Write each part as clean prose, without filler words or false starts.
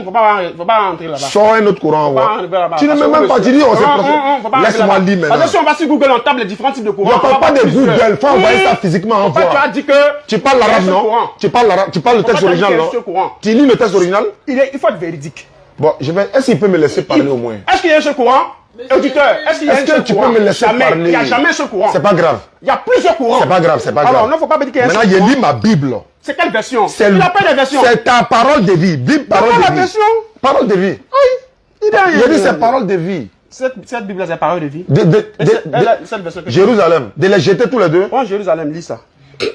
Faut pas rentrer là-bas. Sors un autre courant. Tu ne m'as même pas dit, on s'est proche. Laisse-moi lire maintenant. Attention, on va sur Google, on tape les différents types de courants. On ne parle pas de Google, faut envoyer ça physiquement en voix. Tu as dit que... Tu parles l'arabe, non? Tu parles le texte original, non? Tu lis le texte original? Il faut être véridique. Bon, est-ce qu'il peut me laisser parler au moins? Est-ce qu'il y a un seul courant? Auditeur, est-ce qu'il y a un seul courant? Est-ce que tu peux me laisser parler? Il n'y a jamais un seul courant. C'est pas grave. Il y a plusieurs courants. C'est pas grave, c'est pas grave. Alors, non, faut pas me dire qu'il y a un seul courant. Maintenant, courant. je lis ma Bible. C'est quelle version? Il n'a pas de version. C'est ta parole de vie. Bible, parole de vie. La version? Parole de vie. Oui. Il dit c'est parole de vie. Cette Bible, c'est parole de vie. Cette version Jérusalem. De les jeter tous les deux. Oh, Jérusalem, lis ça.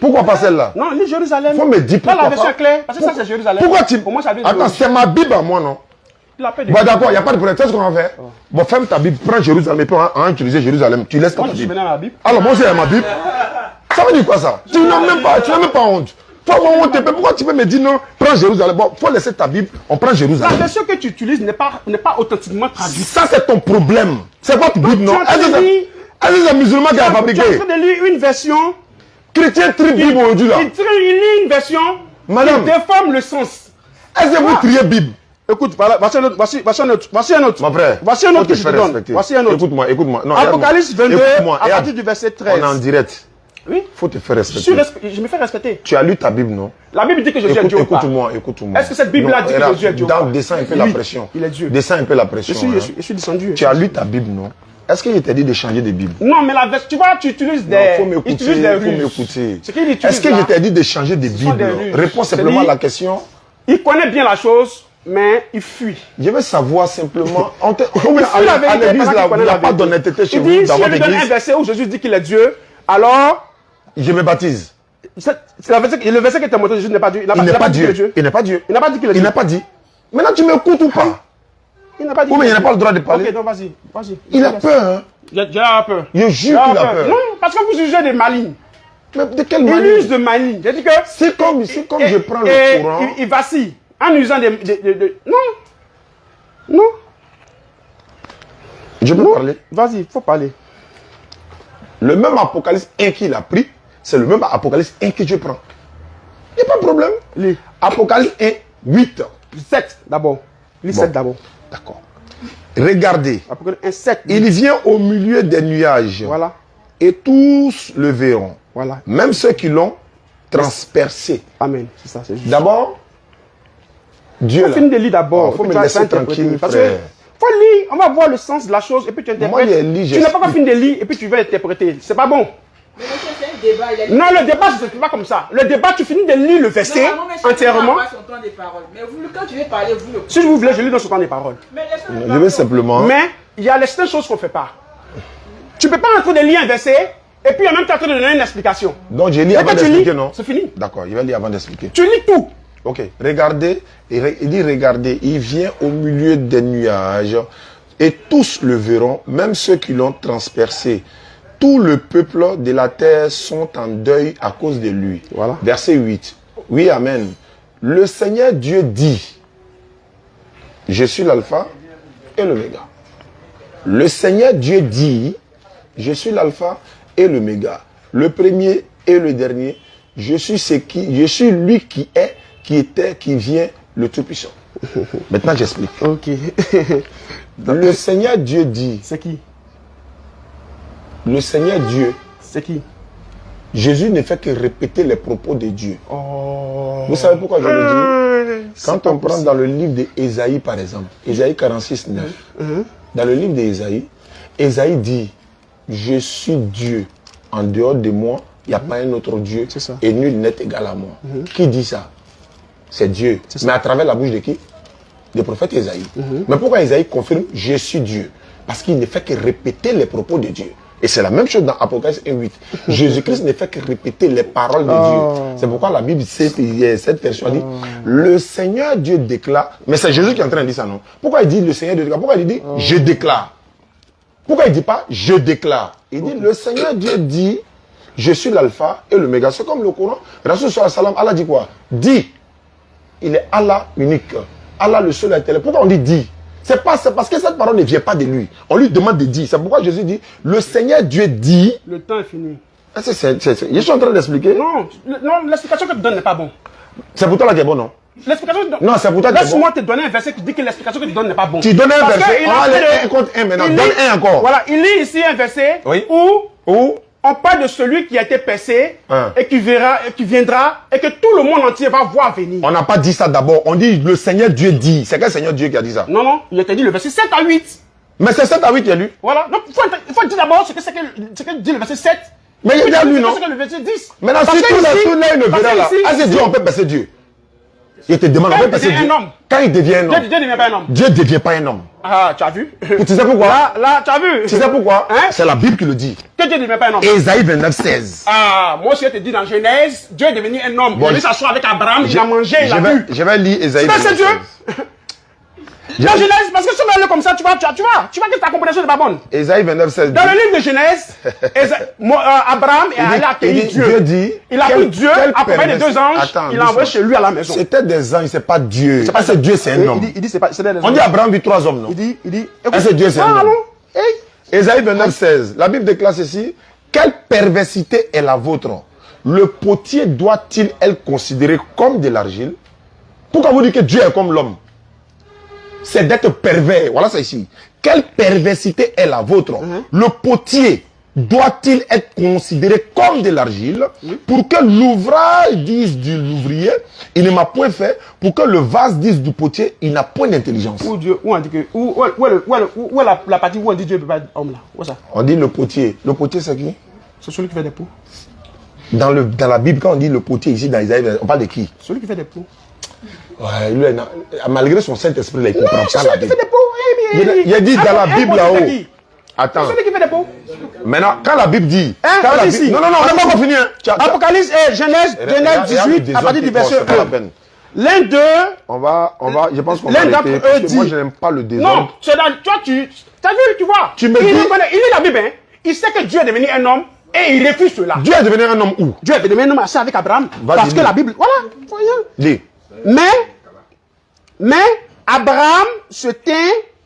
Pourquoi pas celle-là? Non, lis Jérusalem. Faut me dire pourquoi pas. La version claire. Parce que ça, c'est Jérusalem. Pourquoi tu... Pour moi, ça vient de... Attends, c'est ma Bible à moi, non? Bon, d'accord, il n'y a pas de problème. Tu sais ce qu'on va faire? Bon, ferme ta Bible, prends Jérusalem et puis on va utiliser Jérusalem. Tu laisses ta Bible. Alors, moi aussi, j'ai ma Bible. Ça veut dire quoi ça? Tu n'as même pas honte. Toi, honte. Pourquoi tu peux me dire non? Prends Jérusalem. Bon, faut laisser ta Bible, on prend Jérusalem. La version que tu utilises n'est pas authentiquement traduite. Ça, c'est ton problème. C'est votre Bible, non? Est-ce que c'est un musulman qui a fabriqué? Tu es en train de lire une version. Chrétien tri Bible aujourd'hui là. Il lit une version. Madame. Qui déforme le sens. Est-ce que vous triez Bible? Écoute, voici un autre. Mon frère, voici un autre que je te donne. Voici un autre. Écoute-moi. Apocalypse 22, à partir du verset 13. On est en direct. Oui. Faut te faire respecter. Je me fais respecter. Tu as lu ta Bible, non? La Bible dit que Jésus est Dieu. Écoute-moi. Est-ce que cette Bible-là dit que Jésus est Dieu? Descends un peu la pression. Il est Dieu. Descends un peu la pression. Je suis descendu. Tu as lu ta Bible, non? Est-ce qu'il t'a dit de changer de Bible? Non, mais tu vois, tu utilises des... Faut m'écouter. Est-ce que je t'ai dit de changer de Bible? Réponds simplement à la question. Il connaît bien la chose, mais il fuit. Je veux savoir simplement... À l'église, là, il n'y a pas d'honnêteté chez vous, dans votre église. Si je lui donne un verset où Jésus dit qu'il est Dieu, alors... Je me baptise. Le verset que tu as montré, Jésus n'est pas Dieu. Il n'est pas Dieu. Il n'est pas Dieu. Il n'a pas dit qu'il est Dieu. Il n'a pas dit. Maintenant, tu m'écoutes ou pas? Il n'a pas dit. Oui, mais il n'a pas le droit de parler. Ok, donc vas-y. Il a peur, hein? J'ai peur. Je jure qu'il a peur. Non, parce que vous jugez des malignes. Mais de quelle manière? manière? Il use de maligne. J'ai dit que... C'est comme je prends le courant. Il vacille. En usant des... Non. Je peux parler? Vas-y, il faut parler. Le même Apocalypse 1 qu'il a pris, c'est le même Apocalypse 1 que je prends. Il n'y a pas de problème. Lis. Apocalypse 1, 8. 7 d'abord. Lis 7 d'abord. D'accord. Regardez. Apocalypse 1, 7. Il vient au milieu des nuages. Voilà. Et tous le verront. Voilà. Même ceux qui l'ont transpercé. Amen. C'est ça, c'est juste. D'abord, Dieu. Il faut finir de lire d'abord. Il faut me laisser tranquille, frère. Faut lire, on va voir le sens de la chose et puis tu interprètes. Moi, tu n'as pas fini de lire et puis tu vas interpréter. C'est pas bon. Mais c'est un débat. Non, le débat, c'est pas comme ça. Le débat, tu finis de lire le verset entièrement. Mais vous, quand tu veux parler, vous le... Si vous voulez, je lis dans son temps des paroles. Je vais simplement... Mais il y a certaines choses qu'on ne fait pas. Tu ne peux pas en train de lire un verset et puis en même temps en train de donner une explication. Donc je lis avant d'expliquer, non? C'est fini. D'accord, je vais lire avant d'expliquer. Tu lis tout. Ok, regardez, il dit regardez, il vient au milieu des nuages et tous le verront, même ceux qui l'ont transpercé. Tout le peuple de la terre sont en deuil à cause de lui. Voilà. Verset 8. Oui, amen. Le Seigneur Dieu dit, je suis l'alpha et l'oméga. Le Seigneur Dieu dit, je suis l'alpha et l'oméga. Le premier et le dernier. Je suis lui qui est, qui était, qui vient, le Tout-Puissant. Maintenant, j'explique. Ok. Le Seigneur Dieu dit. C'est qui? Le Seigneur Dieu. C'est qui? Jésus ne fait que répéter les propos de Dieu. Oh. Vous savez pourquoi je le dis? Quand on prend dans le livre d'Ésaïe, par exemple, Ésaïe 46, 9, dans le livre d'Ésaïe, Ésaïe dit, je suis Dieu. En dehors de moi, il n'y a pas un autre Dieu. Et nul n'est égal à moi. Qui dit ça? C'est Dieu. Mais à travers la bouche de qui? Le prophète Ésaïe. Mais pourquoi Ésaïe confirme je suis Dieu? Parce qu'il ne fait que répéter les propos de Dieu. Et c'est la même chose dans Apocalypse 1.8. Jésus-Christ ne fait que répéter les paroles de Dieu. C'est pourquoi la Bible, cette version dit, le Seigneur Dieu déclare, mais c'est Jésus qui est en train de dire ça, non? Pourquoi il dit le Seigneur Dieu déclare? Pourquoi il dit je déclare? Pourquoi il ne dit pas je déclare? Il dit le Seigneur Dieu dit, je suis l'alpha et l'oméga. C'est comme le Coran. Rasul sallallahu alayhi wa sallam, Allah dit quoi? Dit. Il est Allah unique. Allah le seul éternel. Pourquoi on dit dit? C'est parce que cette parole ne vient pas de lui. On lui demande de dire. C'est pourquoi Jésus dit, le Seigneur Dieu dit. Le temps est fini. Je suis en train d'expliquer. Non, l'explication que tu donnes n'est pas bon. C'est pour toi là qui est bon, non? L'explication. Non, c'est pour toi que c'est Laisse-moi te donner un verset qui dit que l'explication que tu donnes n'est pas bon. Tu donnes un Parce verset, qu'il on a va fait aller de- 1 contre 1 maintenant. il Donne lit- un encore. Voilà, il lit ici un verset Oui. où Où on parle de celui qui a été percé Hein. et qui verra, et qui viendra et que tout le monde entier va voir venir. on n'a pas dit ça d'abord. On dit le Seigneur Dieu dit. C'est quel Seigneur Dieu qui a dit ça? Non, non, il a dit le verset 7 à 8. Mais c'est 7 à 8 qu'il a lu. Voilà, donc il faut dire d'abord ce que dit le verset 7. Mais il y a lu, non? Ce que le verset 10. Maintenant, Parce si que tout là, ici- tout là, il ne parce verra que là. ici- Ah, c'est Dieu, on peut passer Dieu. Il te demande, on Quand peut il passer devient Dieu. un homme. Quand il devient un homme. Dieu ne devient pas un homme. Dieu ne devient pas un homme. Ah, tu as vu? Tu sais pourquoi? Là, tu as vu? Tu sais pourquoi? Hein? C'est la Bible qui le dit. Que Dieu ne devient pas un homme. Ésaïe 29, 16. Ah, moi aussi, je te dis dans Genèse, Dieu est devenu un homme. Bon, il est venu s'asseoir avec Abraham, il a mangé, il a bu. Je vais lire Ésaïe Ça, c'est 29, Dieu. 16. Dans Genèse, parce que si on va aller comme ça, tu vois que ta compréhension n'est pas bonne. Ésaïe 29, 16. Dans le livre de Genèse, Abraham est allé accueillir Dieu. Dieu dit. Il a pris Dieu, accompagné de 2 anges, Attends, il l'a envoyé chez lui à la maison. C'était des anges, c'est pas Dieu. C'est pas c'est Dieu, c'est un homme. Il dit c'est pas, c'est des On dit anges. Abraham vit 3 hommes, non? Il dit, Ah, c'est Dieu, c'est un homme. allons. Hey. Ésaïe 29, 16. La Bible déclare ceci. Quelle perversité est la vôtre? Le potier doit-il être considéré comme de l'argile? Pourquoi vous dites que Dieu est comme l'homme? C'est d'être pervers. Voilà ça ici. Quelle perversité est la vôtre? Le potier doit-il être considéré comme de l'argile pour que l'ouvrage dise de l'ouvrier, il ne m'a point fait, pour que le vase dise du potier, il n'a point d'intelligence. Où Dieu, où on dit que, où est la partie où on dit Dieu ne peut pas être homme là? Où ça? On dit le potier. Le potier c'est qui? C'est celui qui fait des poux. Dans la Bible, quand on dit le potier ici dans Isaïe, on parle de qui? Celui qui fait des poux. Ouais, lui, malgré son Saint-Esprit, là, il comprend C'est pas la celui qui Bible. fait des poux. Il a dit dans la Bible là-haut. Attends. C'est celui qui fait des poux. Maintenant, quand la Bible dit. Hein, quand la vas-y, Bible- ici. Non, non, non, on n'a pas encore fini. Hein. Apocalypse et Genèse 18 à partir du verset C'est pas la 1. peine. L'un d'eux. On va, je pense qu'on L'un va d'entre arrêter. eux Parce que dit- moi, je n'aime pas le désordre. Non, c'est dans. Toi, t'as vu, tu vois. Tu me il dis- reconnaît- il lit la Bible, hein. Il sait que Dieu est devenu un homme et il refuse cela. Dieu est devenu un homme où? Dieu est devenu un homme assis avec Abraham. Vas-y, Parce que lis. la Bible. Voilà, voyez. Lis. Mais Abraham se tint,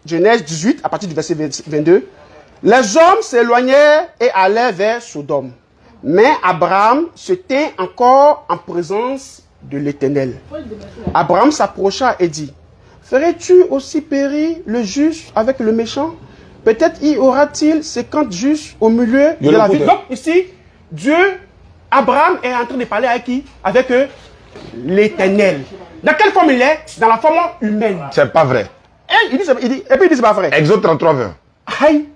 Genèse 18, à partir du verset 22. Les hommes s'éloignèrent et allèrent vers Sodome. Mais Abraham se tint encore en présence de l'Éternel. Abraham s'approcha et dit, ferais-tu aussi périr le juste avec le méchant? Peut-être y aura-t-il 50 justes au milieu Je de la l'écoute. ville. Donc ici, Abraham est en train de parler avec qui? Avec l'Éternel. Dans quelle forme il est? Dans la forme humaine. C'est pas vrai. Et puis il dit c'est pas vrai. Exode 33, 20. Aïe.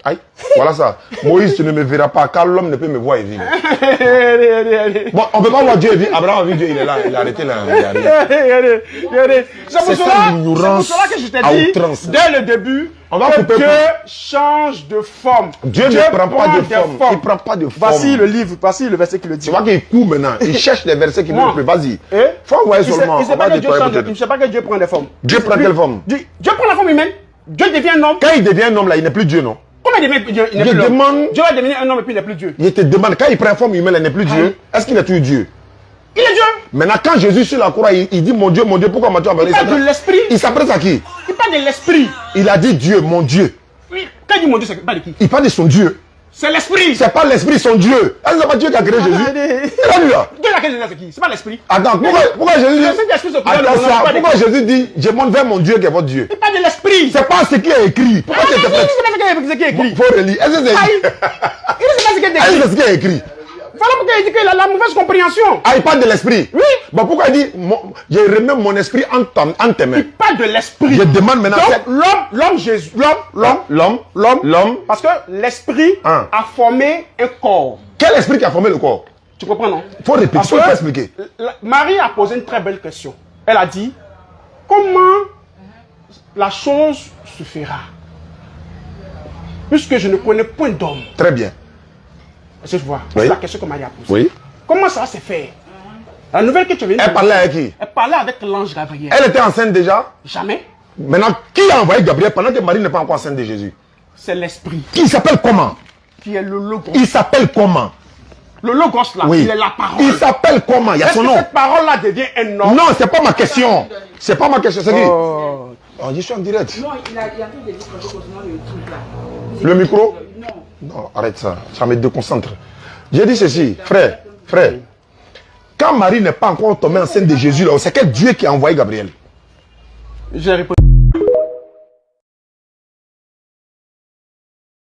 Aïe. Voilà ça. Moïse, tu ne me verras pas, car l'homme ne peut me voir et vivre. Bon, on ne peut pas voir Dieu et vivre. Abraham a vu Dieu, il est là, il a arrêté là. Il est arrivé. C'est pour C'est ça l'ignorance cela que je t'ai à dit outrance. dès le début On va que couper Dieu pour- change de forme. Dieu ne prend pas de des forme. formes. Il prend pas de forme. Voici le livre, voici le verset qui le dit. Tu vois qu'il court maintenant. Il cherche les versets qui Non. me plaisent. Vas-y. Eh? Faut envoyer Il seulement. ne sait On va pas que Dieu déployer change, peut-être. il ne sait pas que Dieu prend des formes. Dieu prend quelle forme? Dieu prend la forme humaine. Dieu devient un homme. Quand il devient un homme là, il n'est plus Dieu, non? Comment il devient Dieu? Il n'est Je plus l'homme. demande- Dieu va devenir un homme et puis il n'est plus Dieu. Il te demande, quand il prend forme humaine, il n'est plus Dieu. Est-ce qu'il est toujours Dieu? Il est Dieu. Maintenant, quand Jésus sur la croix, il dit mon Dieu, pourquoi m'as-tu envoyé? Il parle de l'esprit. Il s'adresse à qui? Il parle de l'esprit. Il a dit Dieu, mon Dieu. Oui. Quand il dit mon Dieu, c'est pas de qui? Il parle de son Dieu. C'est l'esprit. C'est pas l'esprit, son Dieu. Est-ce que c'est pas Dieu qui a créé Jésus? Il a dit là. Dieu laquelle c'est qui? C'est pas l'esprit. Attends, pourquoi Jésus dit? Le Saint-Esprit se présente Attends, dans le ça, monde, pas pourquoi Jésus dit je monte vers mon Dieu qui est votre Dieu? Il parle de l'esprit. C'est pas ce qui est écrit. Pourquoi tu C'est interprètes? pas ce qui est écrit. Faut relire. Est-ce que c'est Aïe. écrit? Il ne sait pas ce qui est Est-ce que écrit. c'est ce qui est écrit? Voilà pourquoi il dit qu'il a la mauvaise compréhension. Ah, il parle de l'esprit. Oui. Bon, pourquoi il dit je remets mon esprit en tes mains? Il parle de l'esprit. Je demande maintenant. Donc, l'homme Jésus, l'homme, parce que l'esprit Hein. a formé un corps. Quel esprit qui a formé le corps? Tu comprends, non? Faut répéter, Parce faut que pas expliquer. Marie a posé une très belle question. Elle a dit, comment la chose se fera? Puisque je ne connais point d'homme. Très bien. Est-ce que je vois? Oui. C'est la question que Marie a posée. Oui. Comment ça va se faire? La nouvelle que tu viens de Elle parlait avec qui? Elle parlait avec l'ange Gabriel. Elle était enceinte déjà. Jamais. Maintenant, qui a envoyé Gabriel pendant que Marie n'est pas encore enceinte de Jésus? C'est l'esprit Qui s'appelle comment? qui est le logos. Il s'appelle comment? Le logos là, Oui. il est la parole. Il s'appelle comment? Il y a Est-ce son que nom. cette parole-là devient un homme? Non, c'est pas ma question. C'est pas ma question. C'est qui? Oh. Oh, je suis en direct. Non, il a dit des choses concernant le truc là. Le micro? Non. Non, arrête ça. Ça me déconcentre. J'ai dit ceci, frère. Quand Marie n'est pas encore tombée enceinte de Jésus, c'est quel Dieu qui a envoyé Gabriel? J'ai répondu.